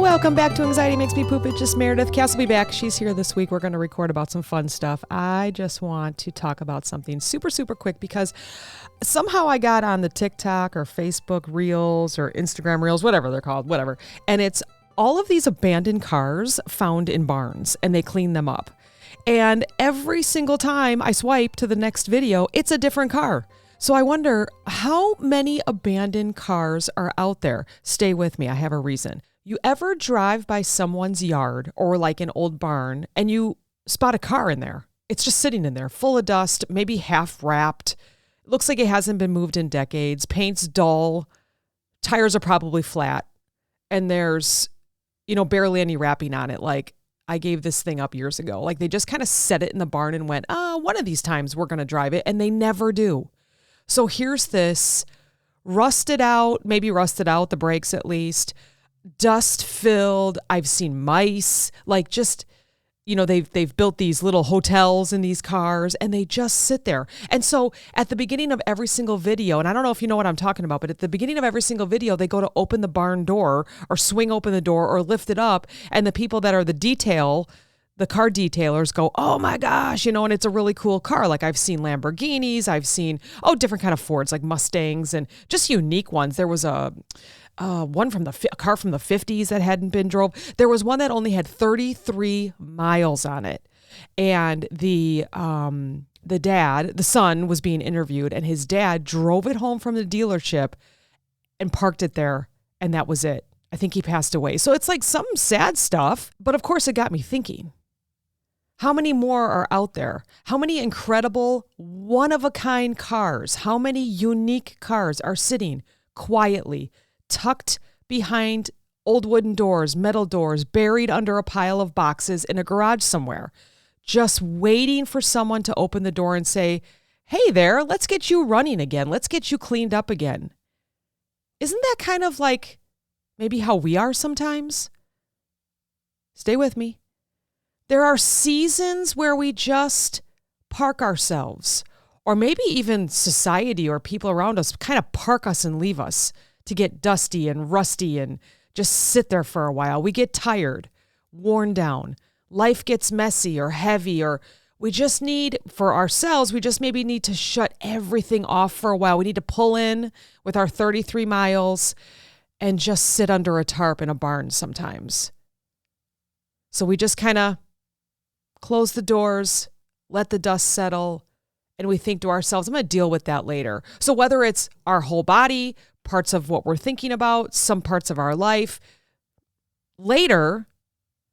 Welcome back to Anxiety Makes Me Poop. It's just Meredith. Cass will be back. She's here this week. We're going to record about some fun stuff. I just want to talk about something super, super quick because somehow I got on the TikTok or Facebook Reels or Instagram Reels, whatever they're called, whatever. And it's all of these abandoned cars found in barns and they clean them up. And every single time I swipe to the next video, it's a different car. So I wonder how many abandoned cars are out there. Stay with me. I have a reason. You ever drive by someone's yard or like an old barn and you spot a car in there? It's just sitting in there full of dust, maybe half wrapped. It looks like it hasn't been moved in decades. Paint's dull. Tires are probably flat. And there's, barely any wrapping on it. Like I gave this thing up years ago. Like they just kind of set it in the barn and went, one of these times we're going to drive it. And they never do. So here's this rusted out, the brakes at least, dust filled. I've seen mice, like just, they've built these little hotels in these cars and they just sit there. And so at the beginning of every single video, and I don't know if you know what I'm talking about, but at the beginning of every single video, they go to open the barn door or swing open the door or lift it up. And the people that are the car detailers go, oh my gosh, and it's a really cool car. Like I've seen Lamborghinis, I've seen, different kind of Fords, like Mustangs and just unique ones. There was a car from the 50s that hadn't been drove. There was one that only had 33 miles on it. And the son was being interviewed and his dad drove it home from the dealership and parked it there. And that was it. I think he passed away. So it's like some sad stuff. But of course it got me thinking. How many more are out there? How many incredible, one-of-a-kind cars? How many unique cars are sitting quietly, tucked behind old wooden doors, metal doors, buried under a pile of boxes in a garage somewhere, just waiting for someone to open the door and say, hey there, let's get you running again. Let's get you cleaned up again. Isn't that kind of like maybe how we are sometimes? Stay with me. There are seasons where we just park ourselves, or maybe even society or people around us kind of park us and leave us to get dusty and rusty and just sit there for a while. We get tired, worn down. Life gets messy or heavy, or we just need, for ourselves, we just maybe need to shut everything off for a while. We need to pull in with our 33 miles and just sit under a tarp in a barn sometimes. So we just kind of close the doors, let the dust settle, and we think to ourselves, I'm going to deal with that later. So whether it's our whole body, parts of what we're thinking about, some parts of our life, later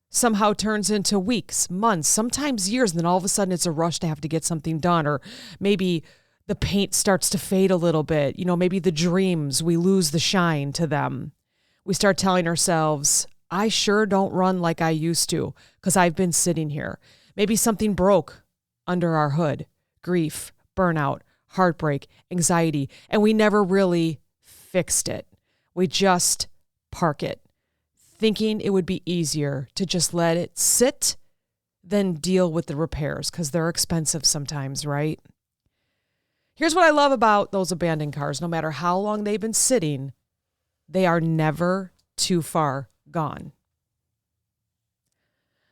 somehow turns into weeks, months, sometimes years, and then all of a sudden it's a rush to have to get something done, or maybe the paint starts to fade a little bit. Maybe the dreams, we lose the shine to them. We start telling ourselves, I sure don't run like I used to because I've been sitting here. Maybe something broke under our hood, grief, burnout, heartbreak, anxiety, and we never really fixed it. We just park it, thinking it would be easier to just let it sit than deal with the repairs because they're expensive sometimes, right? Here's what I love about those abandoned cars. No matter how long they've been sitting, they are never too far gone.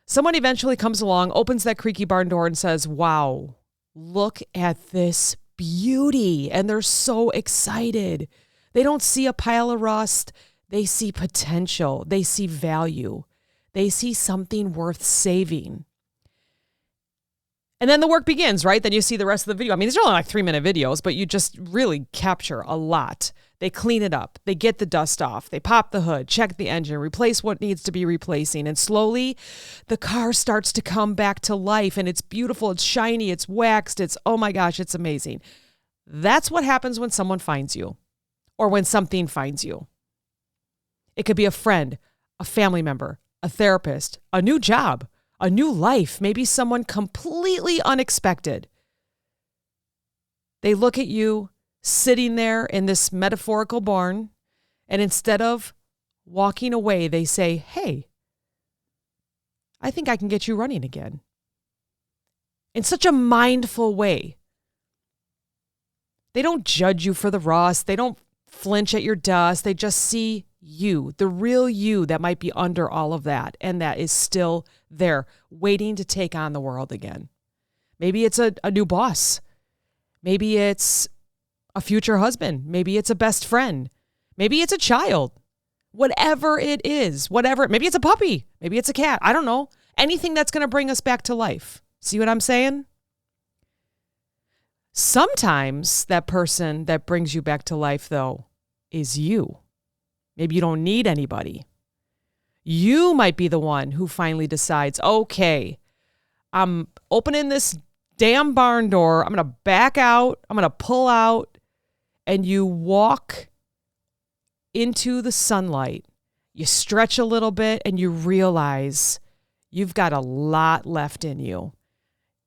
Someone eventually comes along, opens that creaky barn door and says, wow, look at this beauty. And they're so excited. They don't see a pile of rust. They see potential. They see value. They see something worth saving. And then the work begins, right? Then you see the rest of the video. I mean, these are only like 3-minute videos, but you just really capture a lot. They clean it up. They get the dust off. They pop the hood, check the engine, replace what needs to be replacing. And slowly the car starts to come back to life and it's beautiful. It's shiny. It's waxed. Oh my gosh, it's amazing. That's what happens when someone finds you or when something finds you. It could be a friend, a family member, a therapist, a new job, a new life, maybe someone completely unexpected. They look at you sitting there in this metaphorical barn, and instead of walking away, they say, hey, I think I can get you running again. In such a mindful way. They don't judge you for the rust. They don't flinch at your dust. They just see you, the real you that might be under all of that and that is still there waiting to take on the world again. Maybe it's a new boss. Maybe it's a future husband. Maybe it's a best friend. Maybe it's a child. Whatever it is, maybe it's a puppy. Maybe it's a cat. I don't know. Anything that's going to bring us back to life. See what I'm saying? Sometimes that person that brings you back to life, though, is you. Maybe you don't need anybody. You might be the one who finally decides, okay, I'm opening this damn barn door. I'm going to back out. I'm going to pull out. And you walk into the sunlight. You stretch a little bit and you realize you've got a lot left in you.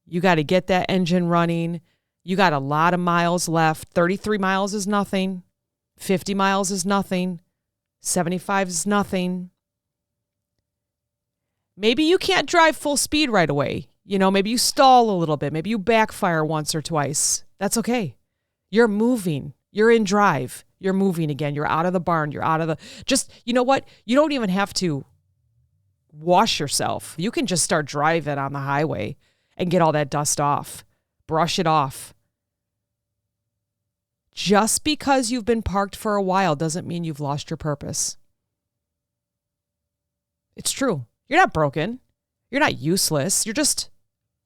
You got to get that engine running. You got a lot of miles left. 33 miles is nothing. 50 miles is nothing. 75 is nothing. Maybe you can't drive full speed right away. Maybe you stall a little bit. Maybe you backfire once or twice. That's okay. You're moving. You're in drive. You're moving again. You're out of the barn. You're out of the... Just, you know what? You don't even have to wash yourself. You can just start driving on the highway and get all that dust off. Brush it off. Just because you've been parked for a while doesn't mean you've lost your purpose. It's true. You're not broken. You're not useless. You're just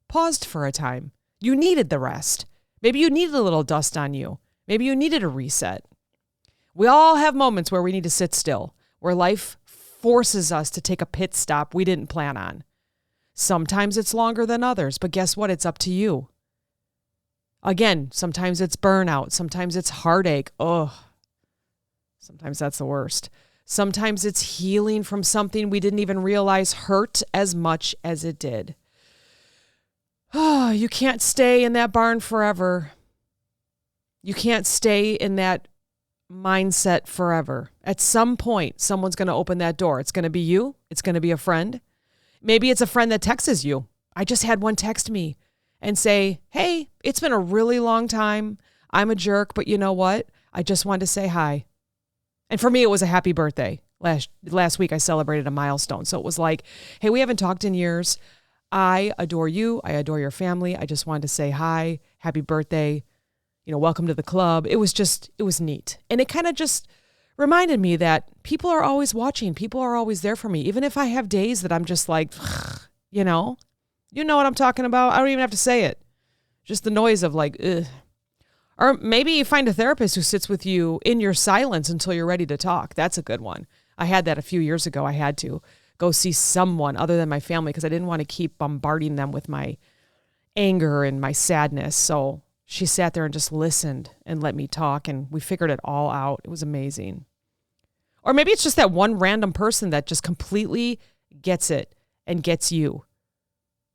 paused for a time. You needed the rest. Maybe you needed a little dust on you. Maybe you needed a reset. We all have moments where we need to sit still, where life forces us to take a pit stop we didn't plan on. Sometimes it's longer than others, but guess what? It's up to you. Again, sometimes it's burnout. Sometimes it's heartache. Oh, sometimes that's the worst. Sometimes it's healing from something we didn't even realize hurt as much as it did. Oh, you can't stay in that barn forever. You can't stay in that mindset forever. At some point, someone's going to open that door. It's going to be you. It's going to be a friend. Maybe it's a friend that texts you. I just had one text me and say, hey, it's been a really long time. I'm a jerk, but you know what? I just wanted to say hi. And for me, it was a happy birthday. Last week, I celebrated a milestone. So it was like, hey, we haven't talked in years. I adore you. I adore your family. I just wanted to say hi. Happy birthday. Welcome to the club. It was neat. And it kind of just reminded me that people are always watching. People are always there for me. Even if I have days that I'm just like, you know what I'm talking about. I don't even have to say it. Just the noise of like, ugh. Or maybe you find a therapist who sits with you in your silence until you're ready to talk. That's a good one. I had that a few years ago. I had to go see someone other than my family because I didn't want to keep bombarding them with my anger and my sadness. So she sat there and just listened and let me talk, and we figured it all out. It was amazing. Or maybe it's just that one random person that just completely gets it and gets you,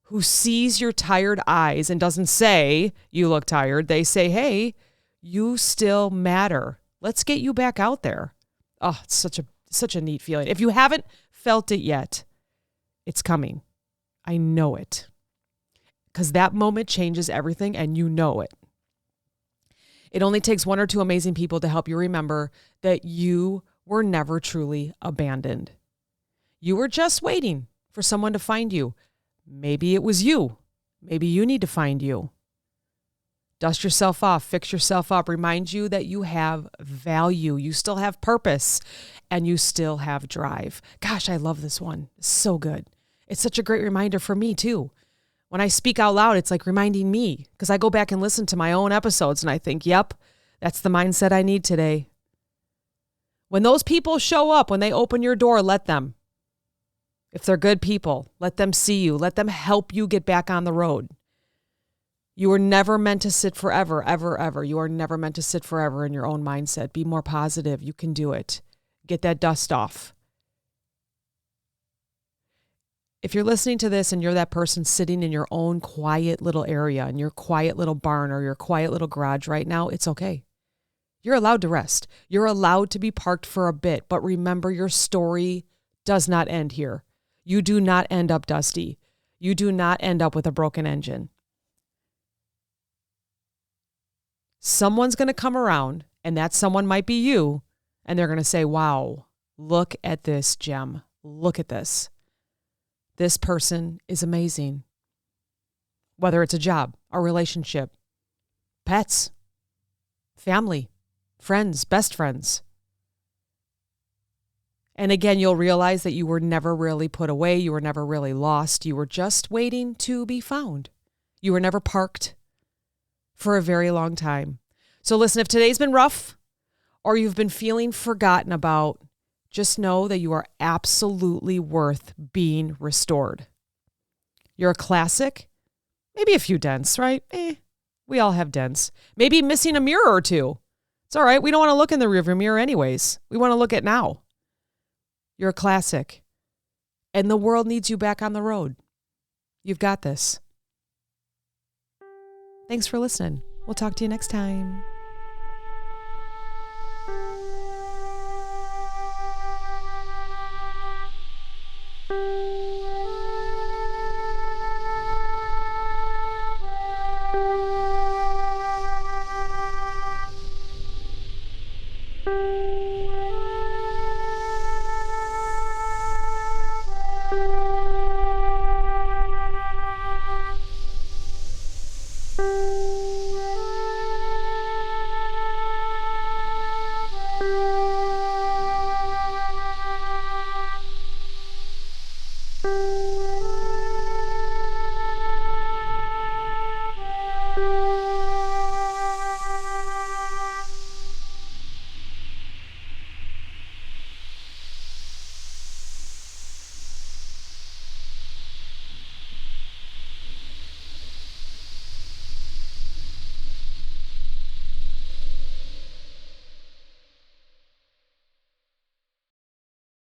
who sees your tired eyes and doesn't say, you look tired. They say, hey, you still matter. Let's get you back out there. Oh, it's such a neat feeling. If you haven't felt it yet, it's coming. I know it. Because that moment changes everything, and you know it. It only takes one or two amazing people to help you remember that you were never truly abandoned. You were just waiting for someone to find you. Maybe it was you. Maybe you need to find you. Dust yourself off, fix yourself up, remind you that you have value, you still have purpose, and you still have drive. Gosh, I love this one. It's so good. It's such a great reminder for me too. When I speak out loud, it's like reminding me, because I go back and listen to my own episodes and I think, yep, that's the mindset I need today. When those people show up, when they open your door, let them. If they're good people, let them see you. Let them help you get back on the road. You were never meant to sit forever, ever, ever. You are never meant to sit forever in your own mindset. Be more positive. You can do it. Get that dust off. If you're listening to this and you're that person sitting in your own quiet little area, in your quiet little barn or your quiet little garage right now, it's okay. You're allowed to rest. You're allowed to be parked for a bit. But remember, your story does not end here. You do not end up dusty. You do not end up with a broken engine. Someone's going to come around, and that someone might be you, and they're going to say, wow, look at this gem. Look at this. This person is amazing. Whether it's a job, a relationship, pets, family, friends, best friends. And again, you'll realize that you were never really put away. You were never really lost. You were just waiting to be found. You were never parked for a very long time. So listen, if today's been rough or you've been feeling forgotten about, just know that you are absolutely worth being restored. You're a classic, maybe a few dents, right? We all have dents. Maybe missing a mirror or two. It's all right. We don't want to look in the rearview mirror anyways. We want to look at now. You're a classic. And the world needs you back on the road. You've got this. Thanks for listening. We'll talk to you next time.